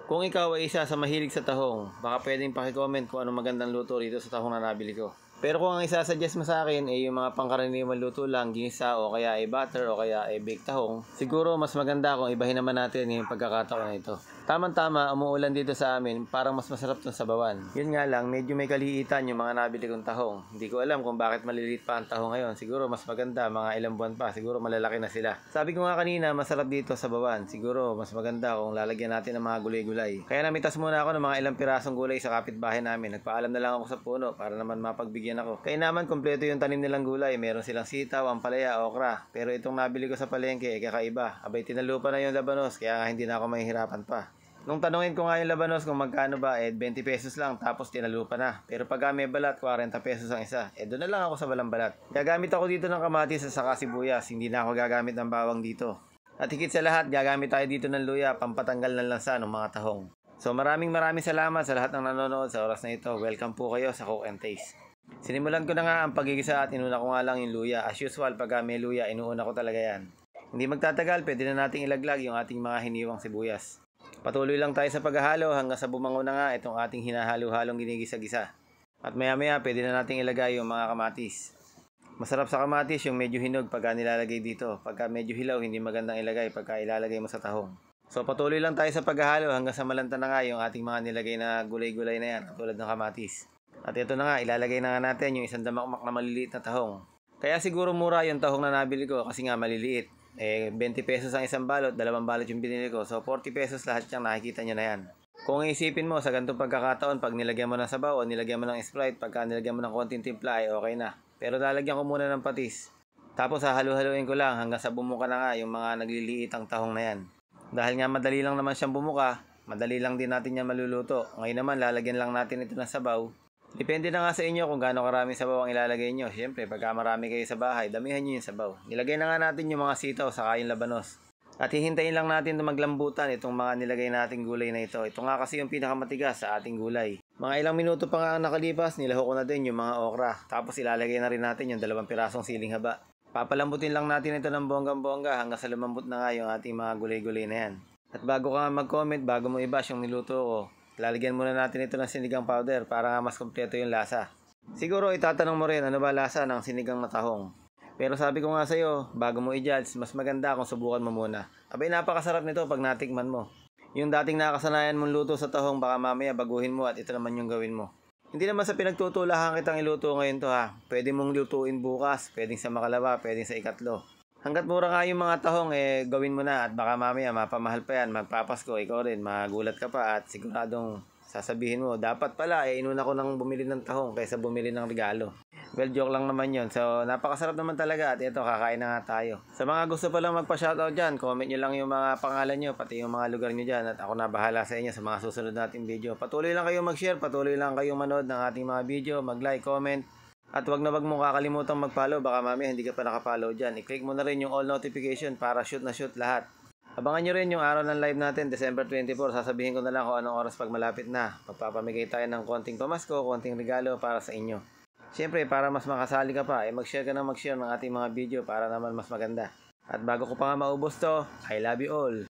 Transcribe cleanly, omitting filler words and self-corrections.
Kung ikaw ay isa sa mahilig sa tahong, baka pwedeng paki-comment kung anong magandang luto rito sa tahong na nabili ko. Pero kung ang isa-suggest mo sa akin ay yung mga pangkaraniwang luto lang, ginisa o kaya ay butter o kaya ay baked tahong, siguro mas maganda kung ibahin naman natin yung pagkakataon na ito. Tamang-tama, umuulan dito sa amin, parang mas masarap tong sabawan. Yun nga lang, medyo may kaliitan yung mga nabili kong tahong. Hindi ko alam kung bakit maliliit pa ang tahong ngayon. Siguro mas maganda, mga ilang buwan pa, siguro malalaki na sila. Sabi ko nga kanina, masarap dito sa sabawan. Siguro mas maganda kung lalagyan natin ng mga gulay-gulay. Kaya namitas muna ako ng mga ilang pirasong gulay sa kapitbahay namin. Nagpaalam na lang ako sa puno para naman mapagbigyan ako. Kaya naman kompleto yung tanim nilang gulay. Meron silang sitaw, ampalaya, okra. Pero itong nabili ko sa palengke ay kakaiba. Abay tinalupa na yung labanos kaya nga hindi na ako mahihirapan pa. Nung tanungin ko nga yung labanos kung magkano ba, 20 pesos lang tapos tinalupa na. Pero pag may balat, 40 pesos ang isa. Doon na lang ako sa walang balat. Gagamit ako dito ng kamatis at saka sibuyas. Hindi na ako gagamit ng bawang dito. At higit sa lahat, gagamit tayo dito ng luya, pampatanggal ng lansa ng mga tahong. So maraming salamat sa lahat ng nanonood sa oras na ito. Welcome po kayo sa Cook and Taste. Sinimulan ko na nga ang pagigisa at inuna ko nga lang yung luya. As usual, pag may luya, inuuna ko talaga yan. Hindi magtatagal, pwede na nating ilaglag yung ating mga hiniwang sibuyas. Patuloy lang tayo sa paghahalo hanggang sa bumango na nga itong ating hinahalo-halong ginigisa-gisa. At maya-maya pwede na nating ilagay yung mga kamatis. Masarap sa kamatis yung medyo hinog pagka nilalagay dito. Pagka medyo hilaw, hindi magandang ilagay pagka ilalagay mo sa tahong. So patuloy lang tayo sa paghahalo hanggang sa malanta na nga yung ating mga nilagay na gulay-gulay na yan, tulad ng kamatis. At ito na nga, ilalagay na nga natin yung isang damakmak na maliliit na tahong. Kaya siguro mura yung tahong na nabili ko kasi nga maliliit. 20 pesos ang isang balot, 2 balot yung binili ko. So 40 pesos lahat yung nakikita nyo na yan. Kung isipin mo sa ganitong pagkakataon, pag nilagyan mo ng sabaw o nilagyan mo ng Sprite, pagka nilagyan mo ng konting timpla ay okay na. Pero lalagyan ko muna ng patis. Tapos hahalu-haluin ko lang hanggang sa bumuka na nga yung mga nagliliit ang tahong na yan. Dahil nga madali lang naman siyang bumuka, madali lang din natin yan maluluto. Ngayon naman lalagyan lang natin ito ng sabaw. Depende na nga sa inyo kung gaano karaming sabaw ang ilalagay nyo. Siyempre, pagka marami kayo sa bahay, damihan nyo yung sabaw. Nilagay na nga natin yung mga sitaw saka yung labanos. At hihintayin lang natin na maglambutan itong mga nilagay nating gulay na ito. Ito nga kasi yung pinakamatigas sa ating gulay. Mga ilang minuto pa nga ang nakalipas, nilahok ko na din yung mga okra. Tapos ilalagay na rin natin yung 2 pirasong siling haba. Papalambutin lang natin ito ng bonggang-bongga hanggang sa lumambot na nga yung ating mga gulay-gulay na yan. At bago ka mag-comment, bago mo i-bash yung niluto ko, lalagyan muna natin ito ng sinigang powder para nga mas kompleto yung lasa. Siguro itatanong mo rin ano ba lasa ng sinigang na tahong. Pero sabi ko nga sa'yo, bago mo i-judge, mas maganda kung subukan mo muna. Abay napakasarap nito pag natikman mo. Yung dating nakasanayan mong luto sa tahong baka mamaya baguhin mo at ito naman yung gawin mo. Hindi naman sa pinagtutulahan kitang iluto ngayon to ha. Pwede mong lutuin bukas, pwedeng sa makalawa, pwedeng sa ikatlo. Hanggat mura nga yung mga tahong, gawin mo na at baka mamaya mapamahal pa yan, magpapasko, ikaw rin, magulat ka pa at siguradong sasabihin mo, dapat pala, inuna ko nang bumili ng tahong kaysa bumili ng regalo. Well, joke lang naman yon. So, napakasarap naman talaga at ito, kakain na nga tayo. Sa mga gusto pa lang magpa-shoutout dyan, comment nyo lang yung mga pangalan nyo, pati yung mga lugar nyo dyan at ako na bahala sa inyo sa mga susunod nating video. Patuloy lang kayong mag-share, patuloy lang kayong manood ng ating mga video, mag-like, comment. At wag na wag mong kakalimutan mag-follow, baka mamaya hindi ka pa naka-follow dyan. I-click mo na rin yung all notification para shoot na shoot lahat. Abangan nyo rin yung araw ng live natin, December 24. Sasabihin ko na lang kung anong oras pag malapit na. Magpapamigay tayo ng konting pamasko, konting regalo para sa inyo. Siyempre, para mas makasali ka pa, mag-share ka na mag-share ng ating mga video para naman mas maganda. At bago ko pa nga maubos to, I love you all.